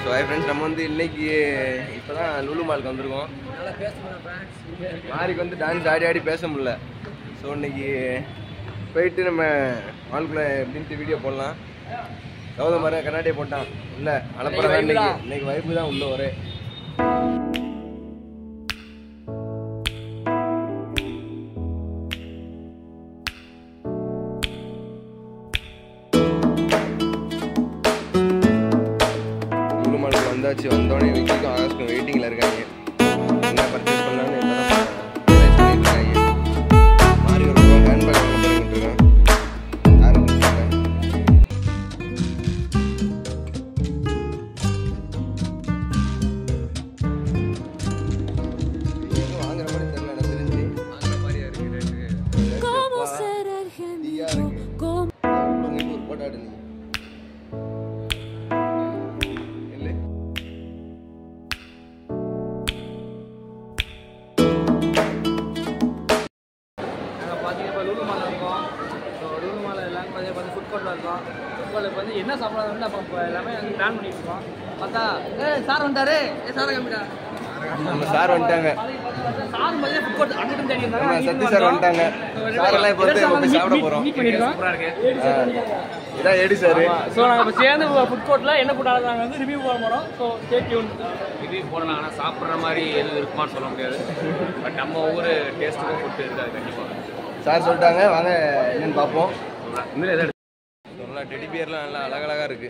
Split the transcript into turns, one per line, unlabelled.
So hi friends, நம்ம வந்து இன்னைக்கு இப்போ தான் லுலு மாலுக்கு வந்திருக்கோம். மாரிக்கு வந்து டான்ஸ் ஆடி ஆடி பேச முடியல. ஸோ இன்னைக்கு போயிட்டு நம்ம மாலுக்குள்ளே எப்படின்ட்டு வீடியோ போடலாம். கௌதம் மாதிரி கண்ணாடியை போட்டான் இல்லை அலப்பறம். இன்னைக்கு வைப்பு தான் உள்ள ஒரே வந்தாச்சு. வந்தோடனே விக்கிக்கும் ஆகாஷ்க்கும் வெயிட்டிங்கில் இருக்காங்க. என்ன பர்ச்சேஸ் பண்ணலான்னு சொல்லியிருக்காங்க. மாறி ஒரு ஹேண்ட்பேக் வாங்க போயிருக்கிட்டு இருக்கேன். வாங்குற மாதிரி தெரியல, எனக்கு தெரிஞ்சு வாங்குற மாதிரியா இருக்கு. ஒரு போட்டாடு நீ
என்ன சாப்பிடலாம்னு அப்போ எல்லாமே வந்து பிளான் பண்ணிட்டு இருக்கோம். பார்த்தா சார் வந்துட்டாரு. சார் கம்மிடா
நம்ம சார் வந்துட்டாங்க.
சார் மாதிரி ஃபுட் கோர்ட் அங்கிட்டும் தேடி இருந்தாங்க.
சத்தி சார் வந்துட்டாங்க. சார் எல்லாம் இப்போ வந்து நம்ம சாப்பிட போறோம். இதான் ஏடி சார்.
ஸோ நாங்கள் இப்போ சேர்ந்து ஃபுட் கோர்ட்டில் என்ன ஃபுட் நாங்கள் வந்து ரிவ்யூ போட போகிறோம். So stay tune.
ரிவ்யூ போடலாம், ஆனால் சாப்பிட்ற மாதிரி எதுவும் இருக்குமான்னு சொல்ல முடியாது. பட் நம்ம ஒவ்வொரு டேஸ்ட்டுக்கும் ஃபுட்டு இருக்காது கண்டிப்பாக.
சார் சொல்லிட்டாங்க, வாங்க என்னன்னு பார்ப்போம்.
இன்னும் எதாவது
டெடி பியர்லாம் நல்லா அழகழகா இருக்கு.